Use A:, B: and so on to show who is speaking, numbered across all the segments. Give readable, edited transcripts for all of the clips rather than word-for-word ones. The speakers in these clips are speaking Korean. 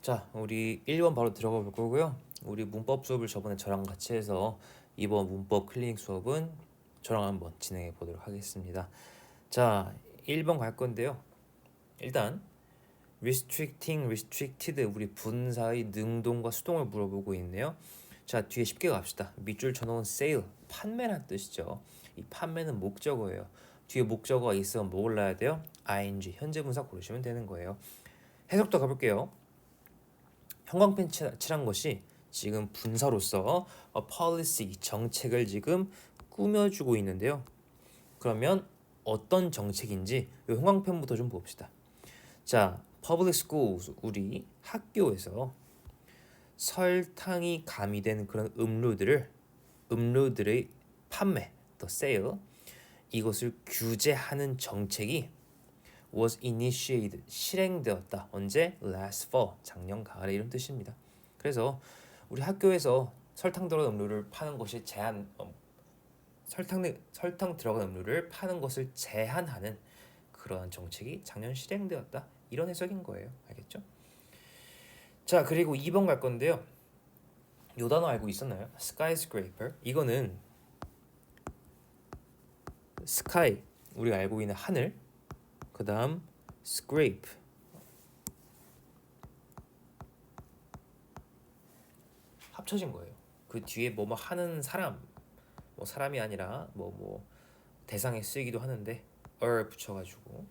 A: 자, 우리 1번 바로 들어가 볼 거고요. 우리 문법 수업을 저번에 저랑 같이 해서 이번 문법 클리닉 수업은 저랑 한번 진행해 보도록 하겠습니다. 자, 1번 갈 건데요. 일단 restricting, restricted 우리 분사의 능동과 수동을 물어보고 있네요. 자, 뒤에 쉽게 갑시다. 밑줄 쳐놓은 sale, 판매란 뜻이죠. 이 판매는 목적어예요. 뒤에 목적어가 있으면 뭐 골라야 돼요? ing, 현재 분사 고르시면 되는 거예요. 해석도 가볼게요. 형광펜 칠한 것이 지금 분사로서 policy, 정책을 지금 꾸며주고 있는데요. 그러면 어떤 정책인지 이 형광펜부터 좀 봅시다. 자, public schools, 우리 학교에서 설탕이 가미된 그런 음료들의 판매, the sale, 이것을 규제하는 정책이 was initiated, 실행되었다. 언제? last fall, 작년 가을에 이런 뜻입니다. 그래서 우리 학교에서 설탕 들어간 음료를 파는 것이 설탕 들어간 음료를 파는 것을 제한하는 그러한 정책이 작년 실행되었다. 이런 해석인 거예요. 알겠죠? 자, 그리고 2번 갈 건데요. 요 단어 알고 있었나요? skyscraper. 이거는 sky, 우리가 알고 있는 하늘, 그 다음 scrape, 합쳐진 거예요. 그 뒤에 뭐뭐 하는 사람, 뭐 사람이 아니라 뭐 대상에 쓰이기도 하는데 붙여가지고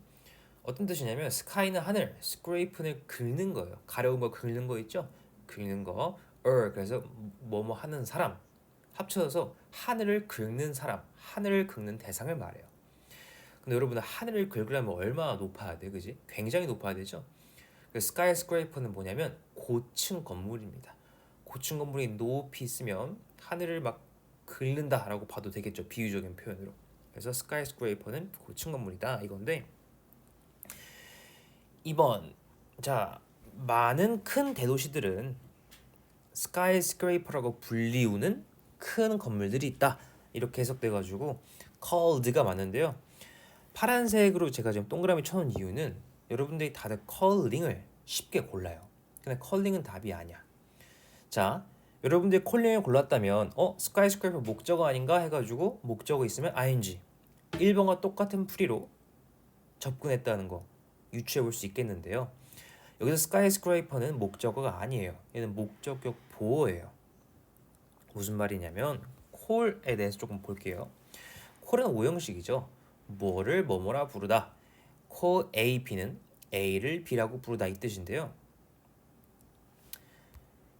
A: 어떤 뜻이냐면 sky는 하늘, scrape는 긁는 거예요. 가려운 거 긁는 거 있죠? 긁는 거 그래서 뭐뭐 하는 사람 합쳐서 하늘을 긁는 사람, 하늘을 긁는 대상을 말해요. 근데 여러분 하늘을 긁으려면 얼마나 높아야 돼, 그지? 굉장히 높아야 되죠. 스카이스크레이퍼는 뭐냐면 고층 건물입니다. 고층 건물이 높이 있으면 하늘을 막 긁는다라고 봐도 되겠죠, 비유적인 표현으로. 그래서 스카이스크레이퍼는 고층 건물이다 이건데. 2번, 자, 많은 큰 대도시들은 스카이스크레이퍼라고 불리우는 큰 건물들이 있다 이렇게 해석돼가지고 called가 맞는데요. 파란색으로 제가 지금 동그라미 쳐놓은 이유는 여러분들이 다들 calling을 쉽게 골라요. 근데 calling은 답이 아니야. 자, 여러분들이 calling을 골랐다면 스카이스크레이퍼 목적어 아닌가 해가지고 목적어 있으면 ing 1번과 똑같은 풀이로 접근했다는 거 유추해 볼 수 있겠는데요. 여기서 스카이스크레이퍼는 목적어가 아니에요. 얘는 목적격 보어예요. 무슨 말이냐면 콜에 대해서 조금 볼게요. 콜은 오형식이죠. 뭐를 뭐뭐라 부르다. call A, B는 A를 B라고 부르다 이 뜻인데요.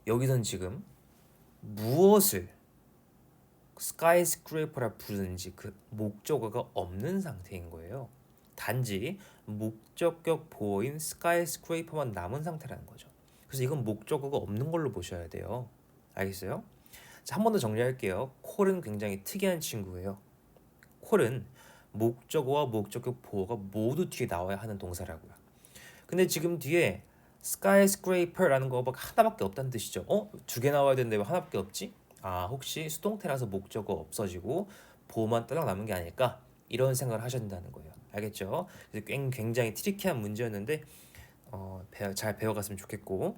A: 여기선 지금 무엇을 스카이스크레이퍼라 부르는지 그 목적어가 없는 상태인 거예요. 단지 목적격 보어인 스카이스크레이퍼만 남은 상태라는 거죠. 그래서 이건 목적어가 없는 걸로 보셔야 돼요. 알겠어요? 자, 한 번 더 정리할게요. 콜은 굉장히 특이한 친구예요. 콜은 목적어와 목적격 보어가 모두 뒤에 나와야 하는 동사라고요. 근데 지금 뒤에 skyscraper라는 거 하나밖에 없다는 뜻이죠. 두 개 나와야 되는데 왜 하나밖에 없지? 아, 혹시 수동태라서 목적어 없어지고 보어만 따라 남은 게 아닐까? 이런 생각을 하셔야 된다는 거예요. 알겠죠? 그래서 굉장히 트리키한 문제였는데 잘 배워갔으면 좋겠고.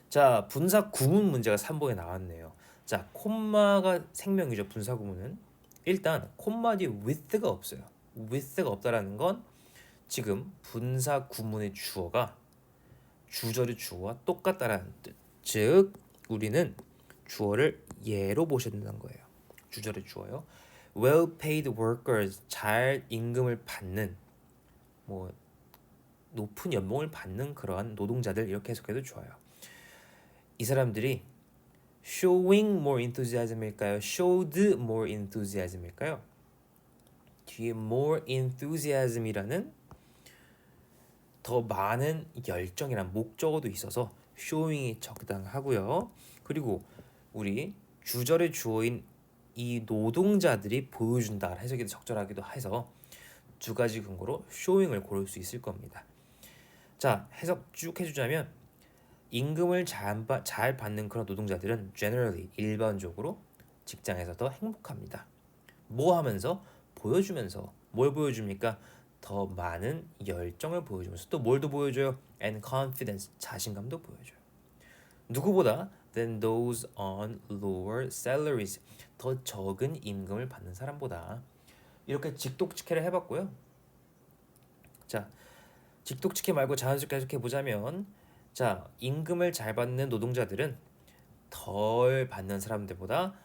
A: 자, 분사 구문 문제가 3번에 나왔네요. 자, 콤마가 생명이죠. 분사 구문은. 일단 콤마 뒤에 with가 없어요. with가 없다라는 건 지금 분사 구문의 주어가 주절의 주어와 똑같다라는 뜻. 즉 우리는 주어를 예로 보셔야 된다는 거예요. 주절의 주어요. well paid workers, 잘 임금을 받는 뭐 높은 연봉을 받는 그러한 노동자들 이렇게 해석해도 좋아요. 이 사람들이 showing more enthusiasm일까요? showed more enthusiasm일까요? 뒤에 more enthusiasm이라는 더 많은 열정이란 목적어도 있어서 showing이 적당하고요. 그리고 우리 주절의 주어인 이 노동자들이 보여준다 해석이 적절하기도 해서 두 가지 근거로 showing을 고를 수 있을 겁니다. 자, 해석 쭉 해주자면 임금을 잘 받는 그런 노동자들은 generally, 일반적으로 직장에서 더 행복합니다. 뭐 하면서? 보여주면서. 뭘 보여줍니까? 더 많은 열정을 보여주면서 또 뭘도 보여줘요? And confidence, 자신감도 보여줘요. 누구보다 than those on lower salaries, 더 적은 임금을 받는 사람보다. 이렇게 직독직해를 해봤고요. 자, 직독직해 말고 자연스럽게 해석해 보자면, 자, 임금을 잘 받는 노동자들은 덜 받는 사람들보다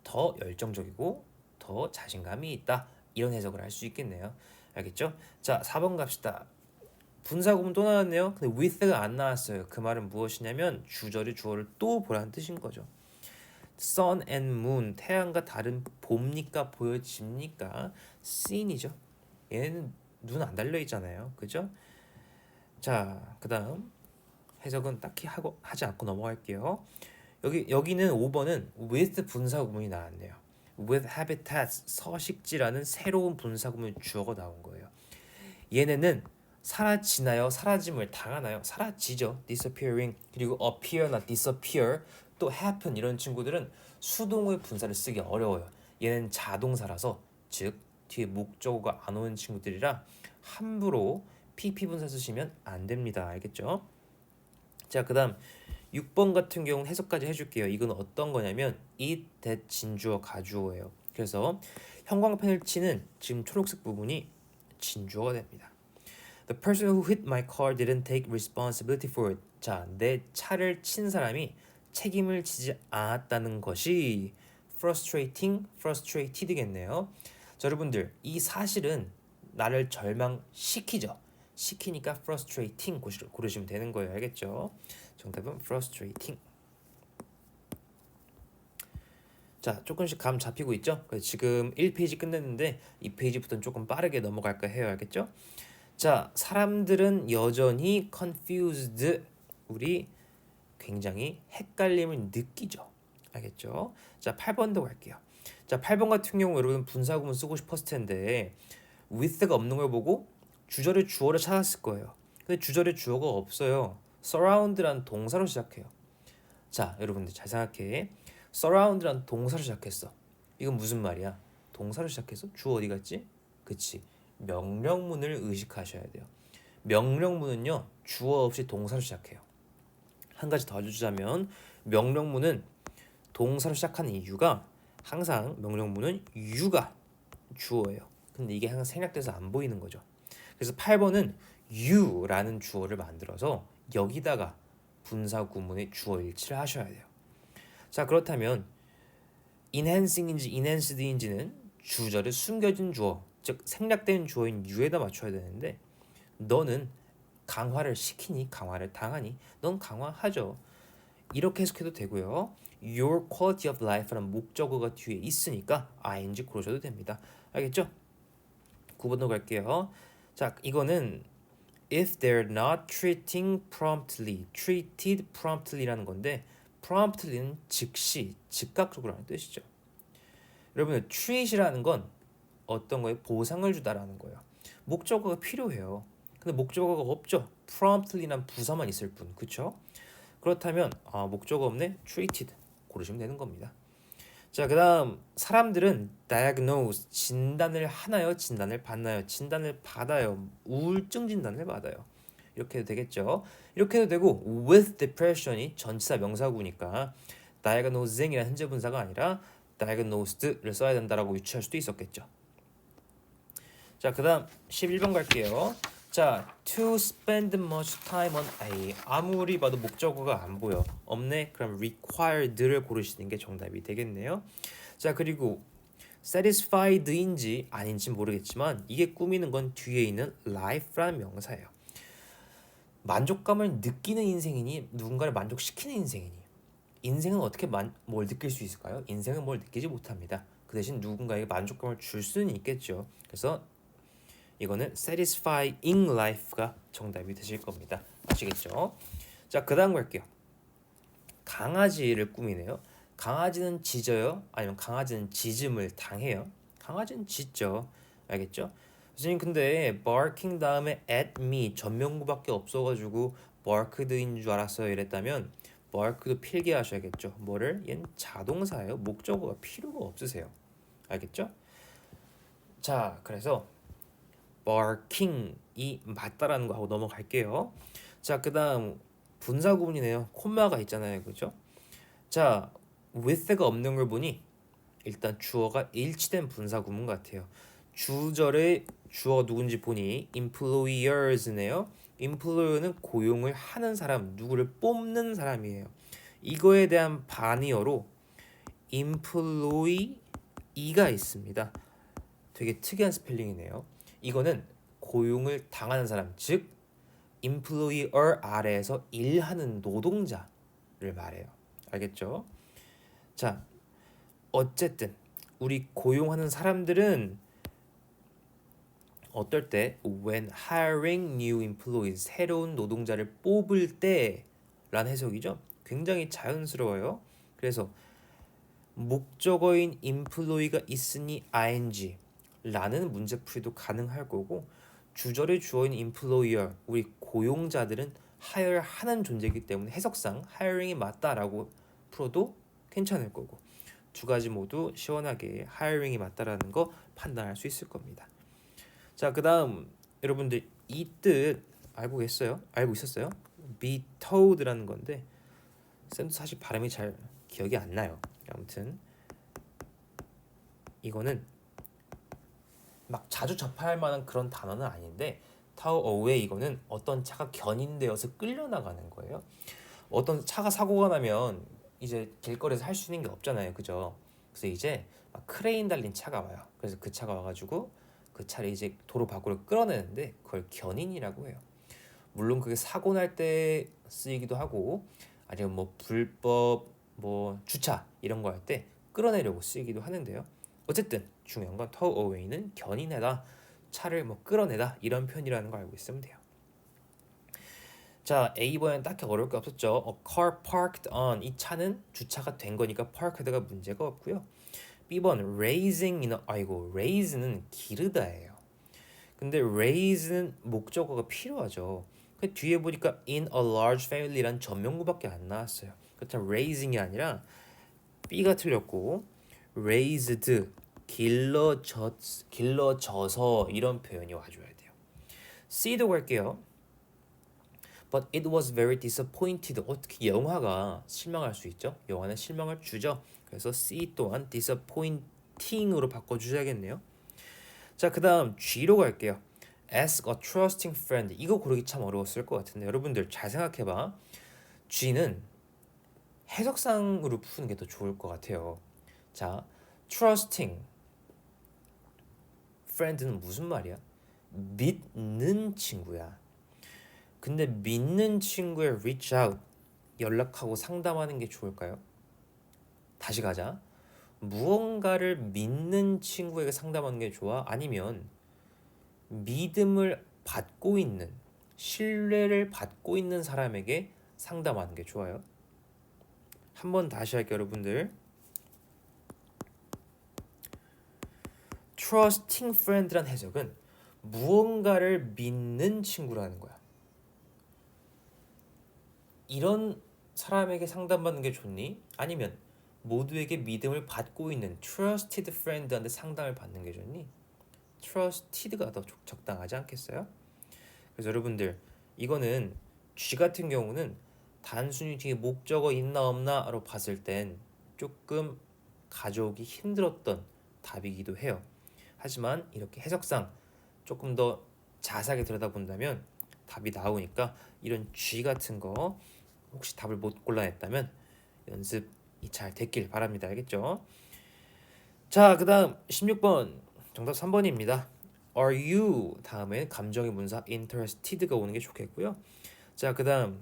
A: 더 열정적이고 더 자신감이 있다. 이런 해석을 할 수 있겠네요. 알겠죠? 자, 4번 갑시다. 분사구문 또 나왔네요. 근데 with가 안 나왔어요. 그 말은 무엇이냐면 주절이 주어를 또 보라는 뜻인 거죠. sun and moon, 태양과 달은 봅니까 보여집니까? seen이죠. 얘는 눈 안 달려 있잖아요. 그죠? 자, 그다음 해석은 딱히 하지 않고 넘어갈게요. 여기는 5번은 with 분사구문이 나왔네요. with habitats, 서식지라는 새로운 분사구문 주어가 나온 거예요. 얘네는 사라지나요? 사라짐을 당하나요? 사라지죠. disappearing. 그리고 appear나 disappear, 또 happen 이런 친구들은 수동의 분사를 쓰기 어려워요. 얘는 자동사라서, 즉 뒤에 목적어가 안 오는 친구들이라 함부로 pp 분사 쓰시면 안 됩니다. 알겠죠? 자, 그다음 6번 같은 경우는 해석까지 해줄게요. 이건 어떤 거냐면 it, that, 진주어, 가주어예요. 그래서 형광펜을 치는 지금 초록색 부분이 진주어가 됩니다. The person who hit my car didn't take responsibility for it. 자, 내 차를 친 사람이 책임을 지지 않았다는 것이 frustrated겠네요. 자, 여러분들 이 사실은 나를 절망시키죠. 시키니까 frustrating 고르시면 되는 거예요. 알겠죠? 정답은 frustrating. 자, 조금씩 감 잡히고 있죠? 지금 1페이지 끝냈는데 2페이지부터는 조금 빠르게 넘어갈까 해요. 알겠죠? 자, 사람들은 여전히 confused, 우리 굉장히 헷갈림을 느끼죠. 알겠죠? 자, 8번도 갈게요. 자, 8번 같은 경우 여러분 분사구문 쓰고 싶었을 텐데 with가 없는 걸 보고 주절의 주어를 찾았을 거예요. 근데 주절의 주어가 없어요. surround란 동사로 시작해요. 자, 여러분들 잘 생각해. surround란 동사로 시작했어. 이건 무슨 말이야? 동사로 시작해서 주어 어디 갔지? 그치. 명령문을 의식하셔야 돼요. 명령문은요, 주어 없이 동사로 시작해요. 한 가지 더 알려주자면 명령문은 동사로 시작하는 이유가 항상 명령문은 you가 주어예요. 근데 이게 항상 생략돼서 안 보이는 거죠. 그래서 8번은 you라는 주어를 만들어서 여기다가 분사 구문의 주어 일치를 하셔야 돼요. 자, 그렇다면 enhancing인지 enhanced인지는 주절의 숨겨진 주어, 즉 생략된 주어인 you에다 맞춰야 되는데 너는 강화를 시키니 강화를 당하니 넌 강화하죠. 이렇게 해석해도 되고요. Your quality of life라는 목적어가 뒤에 있으니까 ing 고르셔도 됩니다. 알겠죠? 9번으로 갈게요. 자, 이거는 if they're not treating promptly, treated promptly라는 건데 promptly는 즉시, 즉각적으로 하는 뜻이죠. 여러분, treat이라는 건 어떤 거에 보상을 주다라는 거예요. 목적어가 필요해요. 근데 목적어가 없죠. promptly란 부사만 있을 뿐, 그렇죠? 그렇다면 목적어 없네, treated 고르시면 되는 겁니다. 자, 그다음 사람들은 diagnose, 진단을 하나요? 진단을 받나요? 진단을 받아요. 우울증 진단을 받아요. 이렇게 해도 되겠죠. 이렇게 해도 되고 with depression이 전치사 명사구니까 diagnosing이라는 현재 분사가 아니라 diagnosed를 써야 된다라고 유추할 수도 있었겠죠. 자, 그다음 11번 갈게요. 자, to spend much time on A. 아무리 봐도 목적어가 안 보여. 없네? 그럼 required를 고르시는 게 정답이 되겠네요. 자, 그리고 satisfied인지 아닌지 모르겠지만 이게 꾸미는 건 뒤에 있는 life라는 명사예요. 만족감을 느끼는 인생이니 누군가를 만족시키는 인생이니 인생은 어떻게 뭘 느낄 수 있을까요? 인생은 뭘 느끼지 못합니다. 그 대신 누군가에게 만족감을 줄 수는 있겠죠. 그래서 이거는 satisfying life가 정답이 되실 겁니다. 아시겠죠? 자, 그 다음 갈게요. 강아지를 꾸미네요. 강아지는 짖어요? 아니면 강아지는 짖음을 당해요? 강아지는 짖죠. 알겠죠? 선생님, 근데 barking 다음에 at me 전명구밖에 없어가지고 barked인 줄 알았어요 이랬다면 bark도 필기하셔야겠죠. 뭐를? 얘는 자동사예요. 목적어가 필요가 없으세요. 알겠죠? 자, 그래서 barking이 맞다라는 거 하고 넘어갈게요. 자, 그다음 분사 구문이네요. 콤마가 있잖아요, 그죠? 자, with가 없는 걸 보니 일단 주어가 일치된 분사 구문 같아요. 주절의 주어 누군지 보니 employers네요. employer는 고용을 하는 사람, 누구를 뽑는 사람이에요. 이거에 대한 반의어로 employee가 있습니다. 되게 특이한 스펠링이네요. 이거는 고용을 당하는 사람, 즉 employer 아래에서 일하는 노동자를 말해요. 알겠죠? 자, 어쨌든 우리 고용하는 사람들은 어떨 때 when hiring new employees 새로운 노동자를 뽑을 때라는 해석이죠. 굉장히 자연스러워요. 그래서 목적어인 employee가 있으니 ing 라는 문제풀이도 가능할 거고 주절의 주어인 employer 우리 고용자들은 hire 하는 존재이기 때문에 해석상 hiring이 맞다라고 풀어도 괜찮을 거고 두 가지 모두 시원하게 hiring이 맞다라는 거 판단할 수 있을 겁니다. 자, 그다음 여러분들 이 뜻 알고 계셨어요? 알고 있었어요? be told라는 건데 쌤도 사실 발음이 잘 기억이 안 나요. 아무튼 이거는 막 자주 접할 만한 그런 단어는 아닌데 tow away 이거는 어떤 차가 견인되어서 끌려나가는 거예요. 어떤 차가 사고가 나면 이제 길거리에서 할 수 있는 게 없잖아요, 그죠? 그래서 이제 막 크레인 달린 차가 와요. 그래서 그 차가 와가지고 그 차를 이제 도로 밖으로 끌어내는데 그걸 견인이라고 해요. 물론 그게 사고 날 때 쓰이기도 하고 아니면 뭐 불법 뭐 주차 이런 거 할 때 끌어내려고 쓰이기도 하는데요. 어쨌든 중요한 건 tow away는 견인하다, 차를 뭐 끌어내다 이런 표현이라는 거 알고 있으면 돼요. 자, A번엔 딱히 어려울 게 없었죠. A car parked on 이 차는 주차가 된 거니까 parked가 문제가 없고요. B번 raising 아이고 raise는 기르다예요. 근데 raise는 목적어가 필요하죠. 그 뒤에 보니까 in a large family란 전명구밖에 안 나왔어요. 그렇다면 raising이 아니라 B가 틀렸고 raised 길러져서 이런 표현이 와줘야 돼요. C도 갈게요. But it was very disappointed. 어떻게 영화가 실망할 수 있죠? 영화는 실망을 주죠. 그래서 C 또한 disappointing으로 바꿔주셔야겠네요. 자, 그 다음 G로 갈게요. Ask a trusting friend. 이거 고르기 참 어려웠을 것 같은데 여러분들 잘 생각해봐. G는 해석상으로 푸는 게 더 좋을 것 같아요. 자, trusting friend는 무슨 말이야? 믿는 친구야. 근데 믿는 친구에 reach out 연락하고 상담하는 게 좋을까요? 다시 가자. 무언가를 믿는 친구에게 상담하는 게 좋아? 아니면 믿음을 받고 있는 신뢰를 받고 있는 사람에게 상담하는 게 좋아요? 한번 다시 할게요, 여러분들. trusting friend란 해석은 무언가를 믿는 친구라는 거야. 이런 사람에게 상담받는 게 좋니? 아니면 모두에게 믿음을 받고 있는 trusted friend한테 상담을 받는 게 좋니? trusted가 더 적당하지 않겠어요? 그래서 여러분들 이거는 G 같은 경우는 단순히 뒤에 목적어 있나 없나로 봤을 땐 조금 가져오기 힘들었던 답이기도 해요. 하지만 이렇게 해석상 조금 더 자세하게 들여다본다면 답이 나오니까 이런 G 같은 거 혹시 답을 못 골라냈다면 연습이 잘 됐길 바랍니다. 알겠죠? 자, 그 다음 16번 정답 3번입니다. Are you 다음에 감정의 문사 interested가 오는 게 좋겠고요. 자, 그 다음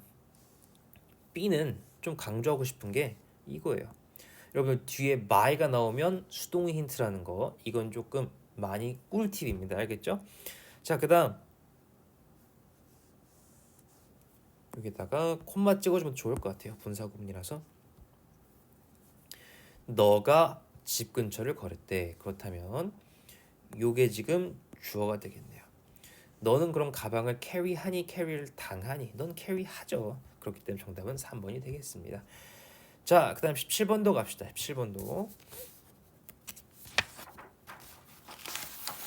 A: B는 좀 강조하고 싶은 게 이거예요. 여러분 뒤에 my가 나오면 수동의 힌트라는 거 이건 조금 많이 꿀팁입니다. 알겠죠? 자, 그 다음 여기다가 콤마 찍어주면 좋을 것 같아요. 분사구문이라서 너가 집 근처를 걸었대. 그렇다면 요게 지금 주어가 되겠네요. 너는 그럼 가방을 캐리하니 캐리를 당하니? 넌 캐리하죠. 그렇기 때문에 정답은 3번이 되겠습니다. 자, 그 다음 17번도 갑시다. 17번도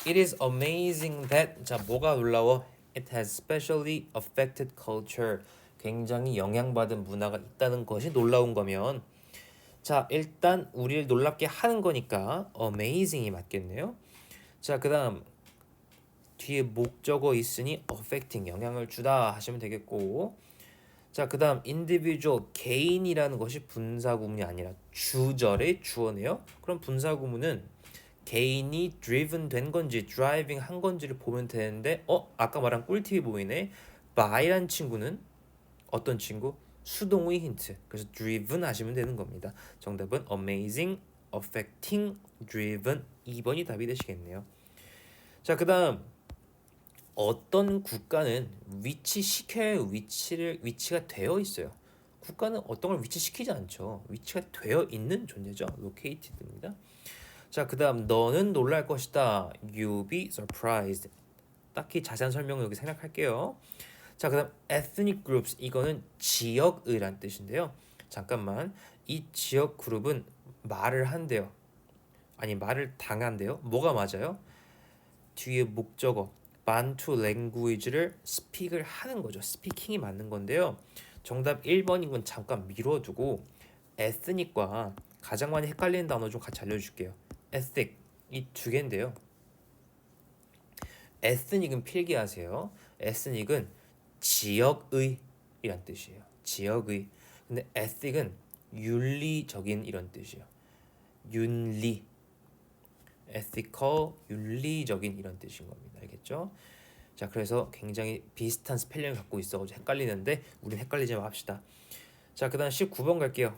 A: It is amazing that 자 뭐가 놀라워? It has specially affected culture. 굉장히 영향받은 문화가 있다는 것이 놀라운 거면 자 일단 우리를 놀랍게 하는 거니까 amazing이 맞겠네요. 자 그다음 뒤에 목적어 있으니 affecting 영향을 주다 하시면 되겠고 자 그다음 individual 개인이라는 것이 분사구문이 아니라 주절의 주어네요. 그럼 분사구문은 개인이 driven 된 건지 driving 한 건지를 보면 되는데 아까 말한 꿀팁이 보이네. by란 친구는 어떤 친구? 수동의 힌트. 그래서 driven 하시면 되는 겁니다. 정답은 amazing, affecting, driven 2번이 답이 되시겠네요. 자 그다음 어떤 국가는 위치시켜야 위치가 되어 있어요. 국가는 어떤 걸 위치시키지 않죠. 위치가 되어 있는 존재죠. located입니다. 자, 그다음 너는 놀랄 것이다. You'll be surprised. 딱히 자세한 설명은 여기 생략할게요. 자, 그다음 ethnic groups 이거는 지역의란 뜻인데요. 잠깐만 이 지역 그룹은 말을 한대요. 아니 말을 당한대요. 뭐가 맞아요? 뒤에 목적어 bantu language를 스픽을 하는 거죠. 스피킹이 맞는 건데요. 정답 1번인 건 잠깐 미뤄두고 ethnic과 가장 많이 헷갈리는 단어 좀 같이 알려줄게요. ethnic 이 두 개인데요. ethnic은 필기하세요. ethnic은 지역의 이란 뜻이에요. 지역의. 근데 ethic은 윤리적인 이런 뜻이에요. 윤리. ethical 윤리적인 이런 뜻인 겁니다. 알겠죠? 자, 그래서 굉장히 비슷한 스펠링을 갖고 있어가지고 헷갈리는데 우린 헷갈리지 맙시다. 자, 그다음 19번 갈게요.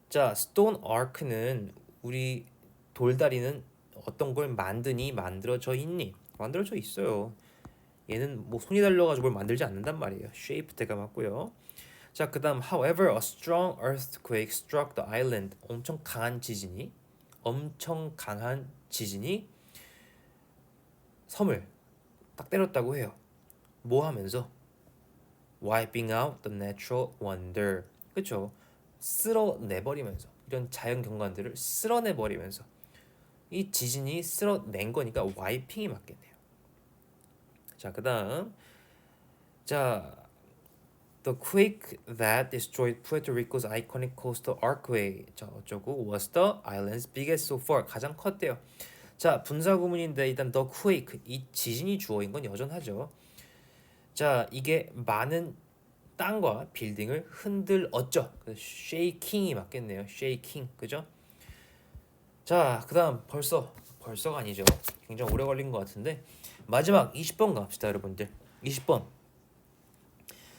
A: 자, stone arc는 우리 돌다리는 어떤 걸 만들어져 있니? 만들어져 있어요. 얘는 뭐 손이 달려가지고 뭘 만들지 않는단 말이에요. shape 대가 맞고요. 자, 그다음 however a strong earthquake struck the island. 엄청 강한 지진이 섬을 딱 때렸다고 해요. 뭐 하면서? wiping out the natural wonder. 그렇죠? 쓸어내버리면서 이런 자연 경관들을 쓸어내버리면서 이 지진이 쓸어낸 거니까 와이핑이 맞겠네요. 자, 그다음 자 The quake that destroyed Puerto Rico's iconic coastal archway 자 어쩌고 was the island's biggest so far 가장 컸대요. 자 분사구문인데 일단 the quake 이 지진이 주어인 건 여전하죠. 자 이게 많은 땅과 빌딩을 흔들었죠. shaking이 맞겠네요. shaking 그죠? 자 그다음 벌써가 아니죠. 굉장히 오래 걸린 것 같은데 마지막 20번 갑시다 여러분들. 20번.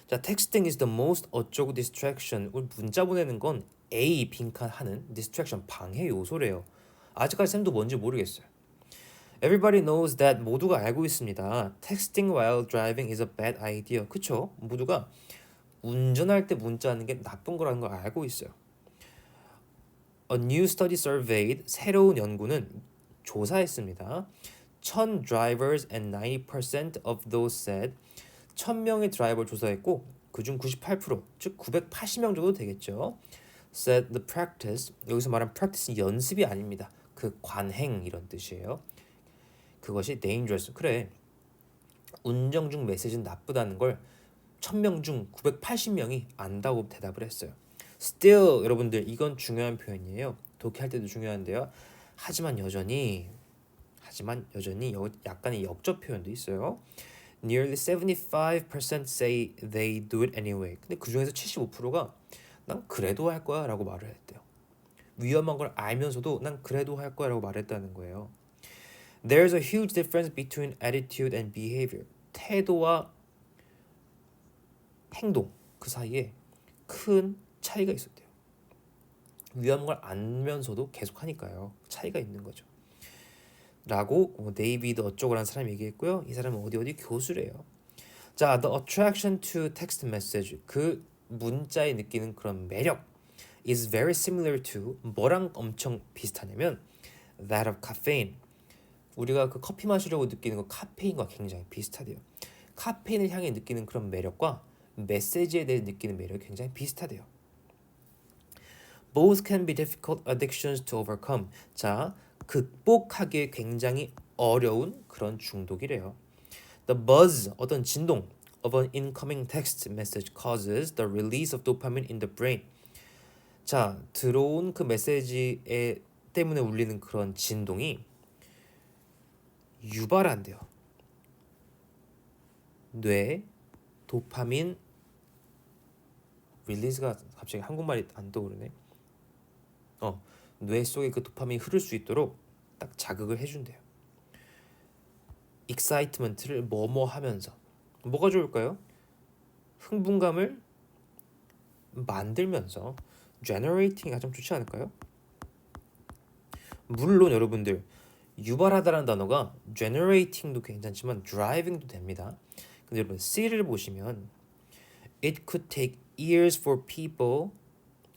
A: 자, texting is the most 어쩌고 distraction. 우리 문자 보내는 건 A 빈칸하는 distraction 방해 요소래요. 아직까지 쌤도 뭔지 모르겠어요. Everybody knows that 모두가 알고 있습니다. Texting while driving is a bad idea. 그쵸? 모두가 운전할 때 문자하는 게 나쁜 거라는 걸 알고 있어요. A new study surveyed 새로운 연구는 조사했습니다. 1000 drivers and 90% of those said 1000명의 드라이버를 조사했고 그중 98% 즉 980명 정도 되겠죠. said the practice 여기서 말한 practice는 연습이 아닙니다. 그 관행 이런 뜻이에요. 그것이 dangerous. 그래. 운전 중 메시지는 나쁘다는 걸 1000명 중 980명이 안다고 대답을 했어요. Still 여러분들 이건 중요한 표현이에요. 독해할 때도 중요한데요. 하지만 여전히 약간의 역접 표현도 있어요. Nearly 75% say they do it anyway. 근데 그 중에서 75%가 난 그래도 할 거야 라고 말을 했대요. 위험한 걸 알면서도 난 그래도 할 거야 라고 말했다는 거예요. There's a huge difference between attitude and behavior. 태도와 행동 그 사이에 큰 차이가 있었대요. 위험한 걸 알면서도 계속 하니까요. 차이가 있는 거죠. 라고 데이비드 어쩌고라는 사람이 얘기했고요. 이 사람은 어디 교수래요. 자, the attraction to text message 그 문자에 느끼는 그런 매력 is very similar to 뭐랑 엄청 비슷하냐면 that of caffeine. 우리가 그 커피 마시려고 느끼는 그 카페인과 굉장히 비슷하대요. 카페인을 향해 느끼는 그런 매력과 메시지에 대해 느끼는 매력이 굉장히 비슷하대요. Both can be difficult addictions to overcome. 자, 극복하기 굉장히 어려운 그런 중독이래요. The buzz, 어떤 진동 of an incoming text message causes the release of dopamine in the brain. 자, 들어온 그 메시지에 때문에 울리는 그런 진동이 유발한대요. 뇌 도파민 릴리즈가 갑자기 한국말이 안 떠오르네. 뇌 속에 그 도파민이 흐를 수 있도록 딱 자극을 해준대요. 익사이트먼트를 뭐뭐 하면서 뭐가 좋을까요? 흥분감을 만들면서 generating이 가장 좋지 않을까요? 물론 여러분들 유발하다라는 단어가 generating도 괜찮지만 driving도 됩니다. 근데 여러분 C를 보시면 it could take years for people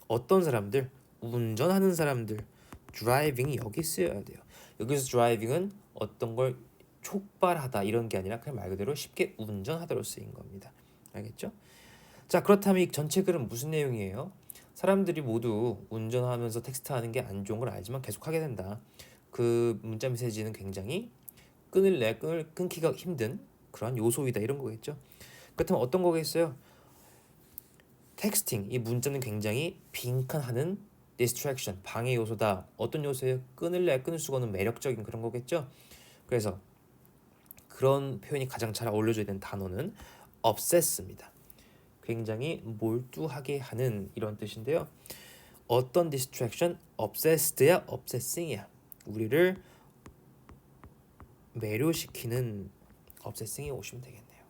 A: 어떤 사람들 운전하는 사람들 driving이 여기 쓰여야 돼요. 여기서 driving은 어떤 걸 촉발하다 이런 게 아니라 그냥 말 그대로 쉽게 운전하다로 쓰인 겁니다. 알겠죠? 자, 그렇다면 이 전체 글은 무슨 내용이에요? 사람들이 모두 운전하면서 텍스트하는 게 안 좋은 걸 알지만 계속 하게 된다. 그 문자 메시지는 굉장히 끊기가 힘든 그런 요소이다 이런 거겠죠. 그렇다면 어떤 거겠어요? 텍스팅, 이 문자는 굉장히 빈칸하는 distraction, 방해 요소다. 어떤 요소예요? 끊을 수가 없는 매력적인 그런 거겠죠. 그래서 그런 표현이 가장 잘 어울려줘야 되는 단어는 obsess입니다. 굉장히 몰두하게 하는 이런 뜻인데요. 어떤 distraction? obsessed야, obsessing이야. 우리를 매료시키는 obsessing이 오시면 되겠네요.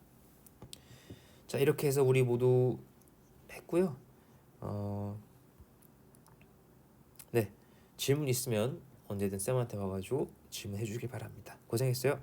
A: 자, 이렇게 해서 우리 모두 했고요. 네, 질문 있으면 언제든 쌤한테 와가지고 질문해 주길 바랍니다. 고생했어요.